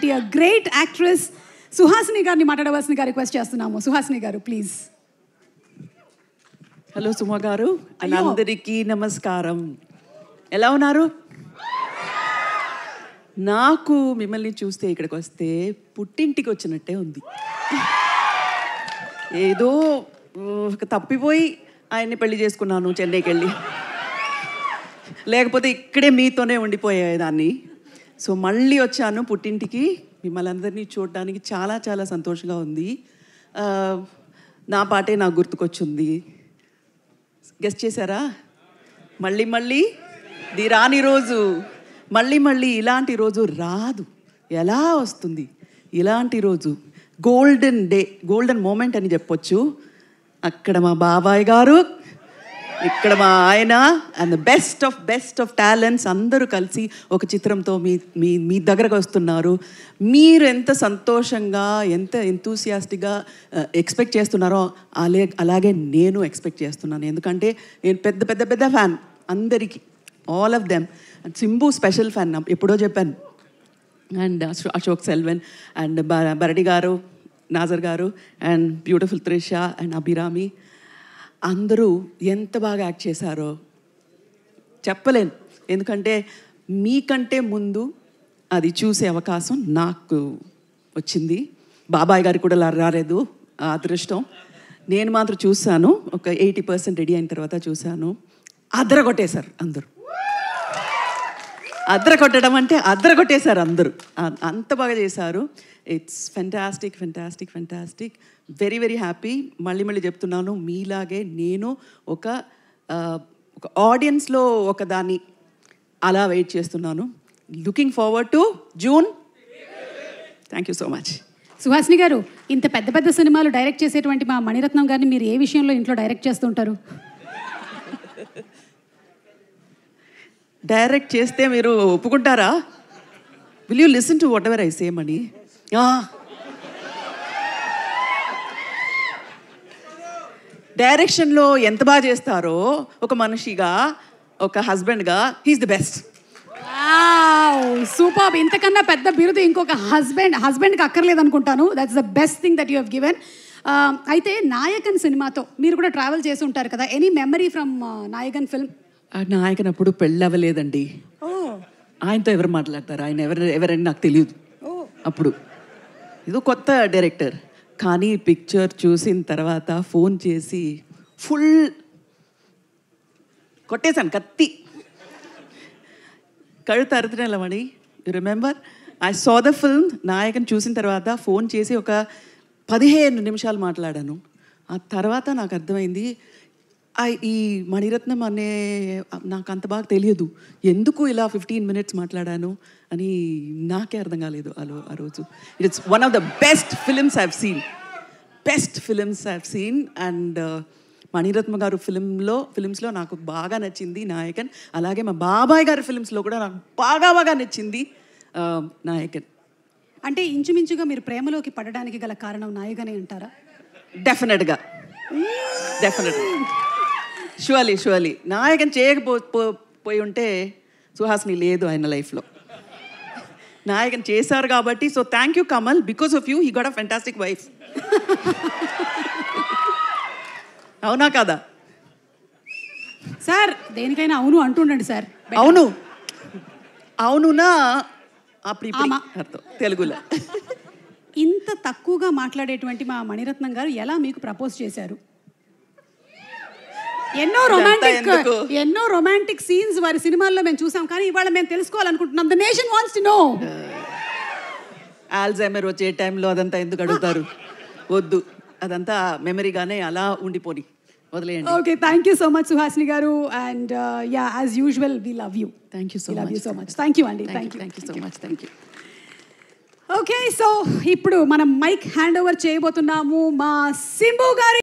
అయినటువంటి great actress Suhasini గారిని మాట్లాడవలసిందిగా రిక్వెస్ట్ చేస్తున్నాము. సుహాసిని గారు ప్లీజ్. హలో సుమ గారు, అందరికీ నమస్కారం. ఎలా ఉన్నారు? నాకు మిమ్మల్ని చూస్తే ఇక్కడికి వస్తే పుట్టింటికి వచ్చినట్టే ఉంది. ఏదో తప్పిపోయి ఆయన్ని పెళ్లి చేసుకున్నాను చెన్నైకి వెళ్ళి, లేకపోతే ఇక్కడే మీతోనే ఉండిపోయేదాన్ని. సో మళ్ళీ వచ్చాను పుట్టింటికి, మిమ్మల్ని అందరినీ చూడడానికి చాలా చాలా సంతోషంగా ఉంది. నా పాటే నాకు గుర్తుకొచ్చింది. గెస్ట్ చేశారా? మళ్ళీ మళ్ళీ ది రాని రోజు, మళ్ళీ మళ్ళీ ఇలాంటి రోజు రాదు. ఎలా వస్తుంది ఇలాంటి రోజు? గోల్డెన్ డే, గోల్డెన్ మూమెంట్ అని చెప్పొచ్చు. అక్కడ మా బాబాయ్ గారు, ఇక్కడ మా ఆయన, అండ్ బెస్ట్ ఆఫ్ టాలెంట్స్ అందరూ కలిసి ఒక చిత్రంతో మీ దగ్గరకు వస్తున్నారు. మీరు ఎంత సంతోషంగా, ఎంత ఎంతూసియాస్టిక్గా ఎక్స్పెక్ట్ చేస్తున్నారో అలాగే నేను ఎక్స్పెక్ట్ చేస్తున్నాను. ఎందుకంటే నేను పెద్ద ఫ్యాన్ అందరికీ, all of them. And Simbu special fan, ఎప్పుడో చెప్పాను. అండ్ అశోక్ సెల్వన్ అండ్ బరడి గారు, నాజర్ గారు, and beautiful Trisha and Abhirami అందరూ ఎంత బాగా యాక్ట్ చేశారో చెప్పలేను. ఎందుకంటే మీకంటే ముందు అది చూసే అవకాశం నాకు వచ్చింది. బాబాయ్ గారు కూడా రాలేదు ఆ అదృష్టం. నేను మాత్రం చూశాను, ఒక 80% రెడీ అయిన తర్వాత చూశాను. అదరగొట్టేశారు అందరూ. అదరగొట్టడం అంటే అదరగొట్టేశారు అందరూ, అంత బాగా చేశారు. It's fantastic. Very happy. మళ్ళీ చెప్తున్నాను, మీలాగే నేను ఒక ఆడియన్స్లో ఒకదాన్ని అలా వెయిట్ చేస్తున్నాను. Looking forward to June. Thank you so much. Suhasini గారు, ఇంత పెద్ద సినిమాలు డైరెక్ట్ చేసేటువంటి మా మణిరత్నం గారిని మీరు ఏ విషయంలో ఇంట్లో డైరెక్ట్ చేస్తుంటారు? డైరెక్ట్ చేస్తే మీరు ఒప్పుకుంటారా? Will you listen to whatever I say Mani? డైరెక్షన్లో ఎంత బాగా చేస్తారో ఒక మనిషిగా, ఒక హస్బెండ్గా, హీఈస్ ది బెస్ట్. సూపర్. ఇంతకన్నా పెద్ద బిరుదు ఇంకొక హస్బెండ్కి అక్కర్లేదు అనుకుంటాను. That's the best thing that you have given. అయితే నాయకన్ సినిమాతో మీరు కూడా ట్రావెల్ చేసి ఉంటారు కదా, any memory from Nayakan film? Nayakan అప్పుడు పెళ్ళి అవ్వలేదండి. ఆయనతో ఎవరు మాట్లాడతారు? ఆయన ఎవరని నాకు తెలియదు అప్పుడు. ఏదో కొత్త డైరెక్టర్. కానీ పిక్చర్ చూసిన తర్వాత ఫోన్ చేసి ఫుల్ కొట్టేశాను, కత్తి కழுత అరుతున్నమని. You remember? I saw the film. Nayakan చూసిన తర్వాత ఫోన్ చేసి ఒక 15 నిమిషాలు మాట్లాడాను. ఆ తర్వాత నాకు అర్థమైంది, ఈ మణిరత్నం అనే నాకు అంత బాగా తెలియదు, ఎందుకు ఇలా 15 minutes మాట్లాడాను అని నాకే అర్థం కాలేదు ఆ రోజు. It's one of the best films I have seen. And Maniratnam గారు ఫిలిమ్స్లో నాకు బాగా నచ్చింది నాయకన్. అలాగే మా బాబాయ్ గారి ఫిలిమ్స్లో కూడా నాకు బాగా నచ్చింది నాయకన్. అంటే ఇంచుమించుగా మీరు ప్రేమలోకి పడడానికి గల కారణం నాయకనే అంటారా? డెఫినెట్గా. షూర్లీ నాయకన్ చేయకపోయి ఉంటే సుహాసిని లేదు ఆయన లైఫ్లో. నాయకన్ చేశారు కాబట్టి, so thank you Kamal. Because of you he got a fantastic wife. అవునా కదా సార్? దేనికైనా అవును అంటుండండి సార్. అవునునా అర్థం తెలుగులో. ఇంత తక్కువగా మాట్లాడేటువంటి మా మణిరత్నం గారు ఎలా మీకు ప్రపోజ్ చేశారు? ఎన్నో రొమాంటిక్ సీన్స్ వారి సినిమాల్లో మేము చూసాం, కానీ ఇవాళ మేము తెలుసుకోవాలనుకుంటున్నాం. The nation wants to know. Alzheimer వచ్చే టైంలో అదంతా ఎందుకు అడుగుతారు? వద్దు, అదంతా మెమరీగానే అలా ఉండిపోని వదిలేయండి. Okay, thank you so much Suhasini గారు. And yeah, as usual we love you. Thank you so much. Thank you అండి. Thank you so much. Thank you. Okay, so ఇప్పుడు మనం మైక్ హ్యాండ్ ఓవర్ చేయబోతున్నాము మా సింబు గారి.